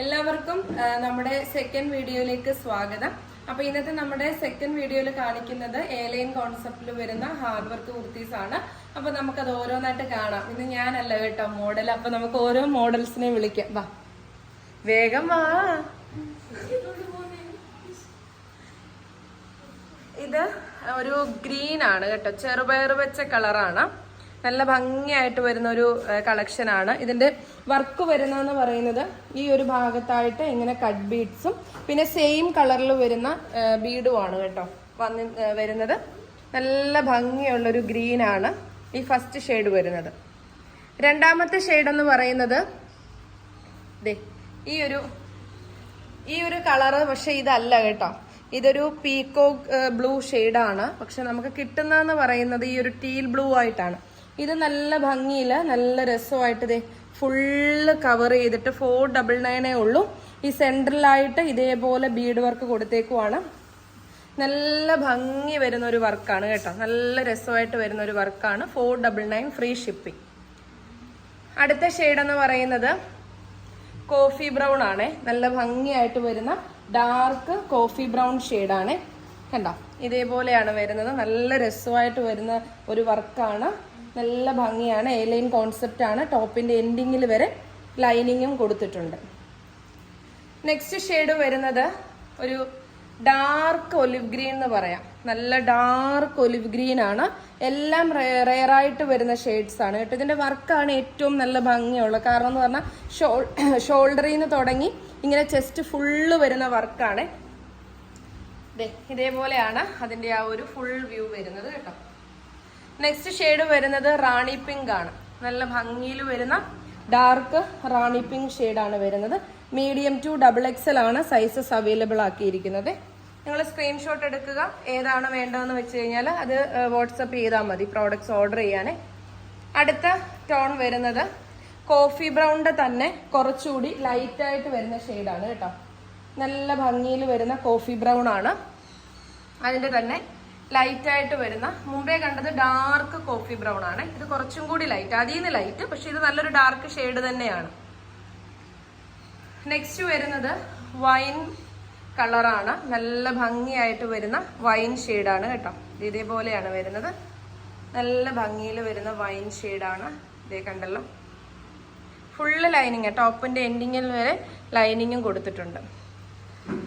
എല്ലാവർക്കും നമ്മുടെ സെക്കൻഡ് വീഡിയോയിലേക്ക് സ്വാഗതം. അപ്പൊ ഇന്നത്തെ നമ്മുടെ സെക്കൻഡ് വീഡിയോയിൽ കാണിക്കുന്നത് എയർലൈൻ കോൺസെപ്റ്റിൽ വരുന്ന ഹാർഡ് വർക്ക് കുർത്തീസ് ആണ്. അപ്പൊ നമുക്കത് ഓരോന്നായിട്ട് കാണാം. ഇന്ന് ഞാനല്ല കേട്ടോ മോഡൽ. അപ്പൊ നമുക്ക് ഓരോ മോഡൽസിനെ വിളിക്കാം. വാ വേഗം വാ. ഇത് ഒരു ഗ്രീൻ ആണ് കേട്ടോ, ചെറുപയർ വെച്ച കളറാണ്. നല്ല ഭംഗിയായിട്ട് വരുന്ന ഒരു കളക്ഷൻ ആണ്. ഇതിന്റെ വർക്ക് വരുന്നതെന്ന് പറയുന്നത് ഈ ഒരു ഭാഗത്തായിട്ട് ഇങ്ങനെ കട്ട് ബീഡ്സും പിന്നെ സെയിം കളറിൽ വരുന്ന ബീഡുമാണ് കേട്ടോ വരുന്നത്. നല്ല ഭംഗിയുള്ളൊരു ഗ്രീൻ ആണ് ഈ ഫസ്റ്റ് ഷെയ്ഡ് വരുന്നത്. രണ്ടാമത്തെ ഷെയ്ഡ് എന്ന് പറയുന്നത് ഈ ഒരു കളറ്, പക്ഷെ ഇതല്ല കേട്ടോ. ഇതൊരു പീക്കോക്ക് ബ്ലൂ ഷെയ്ഡാണ്. പക്ഷെ നമുക്ക് കിട്ടുന്നതെന്ന് പറയുന്നത് ഈ ഒരു ടീൽ ബ്ലൂ ആയിട്ടാണ്. ഇത് നല്ല ഭംഗിയില്ല, നല്ല രസമായിട്ട് ഫുള്ള് കവർ ചെയ്തിട്ട് 499 ഉള്ളൂ. ഈ സെൻട്രലായിട്ട് ഇതേപോലെ ബീഡ് വർക്ക് കൊടുത്തേക്കുവാണ്. നല്ല ഭംഗി വരുന്ന ഒരു വർക്കാണ് കേട്ടോ, നല്ല രസമായിട്ട് വരുന്ന ഒരു വർക്കാണ്. 499 ഫ്രീ ഷിപ്പിംഗ്. അടുത്ത ഷെയ്ഡ് എന്ന് പറയുന്നത് കോഫി ബ്രൗൺ ആണ്. നല്ല ഭംഗിയായിട്ട് വരുന്ന ഡാർക്ക് കോഫി ബ്രൗൺ ഷെയ്ഡാണ്. കണ്ടോ, ഇതേപോലെയാണ് വരുന്നത്. നല്ല രസമായിട്ട് വരുന്ന ഒരു വർക്കാണ്. നല്ല ഭംഗിയാണ്. എയർലൈൻ കോൺസെപ്റ്റ് ആണ്. ടോപ്പിന്റെ എൻഡിങ്ങിൽ വരെ ലൈനിങ്ങും കൊടുത്തിട്ടുണ്ട്. നെക്സ്റ്റ് ഷെയ്ഡ് വരുന്നത് ഒരു ഡാർക്ക് ഒലിവ് ഗ്രീൻ എന്ന് പറയാം. നല്ല ഡാർക്ക് ഒലിവ് ഗ്രീൻ ആണ്. എല്ലാം റെയറായിട്ട് വരുന്ന ഷെയ്ഡ്സ് ആണ് കേട്ടോ. ഇതിന്റെ വർക്കാണ് ഏറ്റവും നല്ല ഭംഗിയുള്ളത്. കാരണം എന്ന് പറഞ്ഞാൽ ഷോൾഡറിൽ നിന്ന് തുടങ്ങി ഇങ്ങനെ ചെസ്റ്റ് ഫുള്ള് വരുന്ന വർക്കാണ്. ഇതേപോലെയാണ് അതിന്റെ ആ ഒരു ഫുൾ വ്യൂ വരുന്നത് കേട്ടോ. നെക്സ്റ്റ് ഷെയ്ഡ് വരുന്നത് റാണി പിങ്ക് ആണ്. നല്ല ഭംഗിയിൽ വരുന്ന ഡാർക്ക് റാണി പിങ്ക് ഷെയ്ഡാണ് വരുന്നത്. മീഡിയം ടു XXL ആണ് സൈസസ് അവൈലബിൾ ആക്കിയിരിക്കുന്നത്. നിങ്ങൾ സ്ക്രീൻഷോട്ട് എടുക്കുക. ഏതാണ് വേണ്ടതെന്ന് വെച്ച് കഴിഞ്ഞാൽ അത് വാട്സപ്പ് ചെയ്താൽ മതി പ്രോഡക്ട്സ് ഓർഡർ ചെയ്യാനേ. അടുത്ത ടോൺ വരുന്നത് കോഫി ബ്രൗണിന്റെ തന്നെ കുറച്ചുകൂടി ലൈറ്റ് ആയിട്ട് വരുന്ന ഷെയ്ഡാണ് കേട്ടോ. നല്ല ഭംഗിയിൽ വരുന്ന കോഫി ബ്രൗൺ ആണ്. അതിന്റെ തന്നെ ലൈറ്റ് ആയിട്ട് വരുന്ന, മുമ്പേ കണ്ടത് ഡാർക്ക് കോഫി ബ്രൗൺ ആണ്. ഇത് കുറച്ചും കൂടി ലൈറ്റ്, അതിൽ നിന്ന് ലൈറ്റ്, പക്ഷെ ഇത് നല്ലൊരു ഡാർക്ക് ഷെയ്ഡ് തന്നെയാണ്. നെക്സ്റ്റ് വരുന്നത് വൈൻ കളറാണ്. നല്ല ഭംഗിയായിട്ട് വരുന്ന വൈൻ ഷെയ്ഡാണ് കേട്ടോ. ഇതേപോലെയാണ് വരുന്നത്. നല്ല ഭംഗിയിൽ വരുന്ന വൈൻ ഷെയ്ഡാണ്. ഇതേ കണ്ടല്ലോ, ഫുള്ള് ലൈനിങ്, ടോപ്പിന്റെ എൻഡിങ്ങിൽ വരെ ലൈനിങ്ങും കൊടുത്തിട്ടുണ്ട്.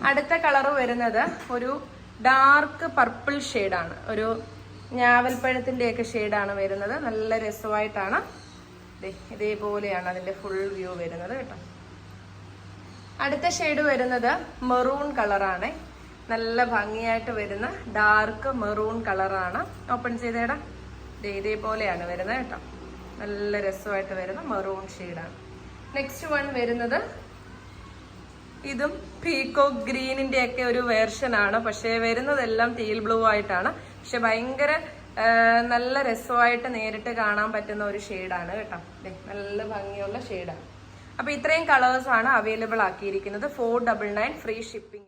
അടുത്ത കളർ വരുന്നത് ഒരു ഡാർക്ക് പർപ്പിൾ ഷെയ്ഡാണ്. ഒരു ഞാവൽപ്പഴത്തിന്റെയൊക്കെ ഷെയ്ഡാണ് വരുന്നത്. നല്ല രസമായിട്ടാണ്. ഇതേപോലെയാണ് അതിന്റെ ഫുൾ വ്യൂ വരുന്നത് കേട്ടോ. അടുത്ത ഷെയ്ഡ് വരുന്നത് മെറൂൺ കളറാണ്. നല്ല ഭംഗിയായിട്ട് വരുന്ന ഡാർക്ക് മെറൂൺ കളറാണ്. ഓപ്പൺ ചെയ്തേടാ. ഇതേപോലെയാണ് വരുന്നത് കേട്ടോ. നല്ല രസമായിട്ട് വരുന്ന മെറൂൺ ഷെയ്ഡാണ്. നെക്സ്റ്റ് വൺ വരുന്നത് ഇതും പീക്കോക്ക് ഗ്രീനിന്റെ ഒക്കെ ഒരു വേർഷൻ ആണ്. പക്ഷെ വരുന്നതെല്ലാം ടീൽ ബ്ലൂ ആയിട്ടാണ്. പക്ഷെ ഭയങ്കര നല്ല രസമായിട്ട് നേരിട്ട് കാണാൻ പറ്റുന്ന ഒരു ഷെയ്ഡാണ് കേട്ടോ. നല്ല ഭംഗിയുള്ള ഷെയ്ഡാണ്. അപ്പൊ ഇത്രയും കളേഴ്സ് ആണ് അവൈലബിൾ ആക്കിയിരിക്കുന്നത്. 499 free shipping.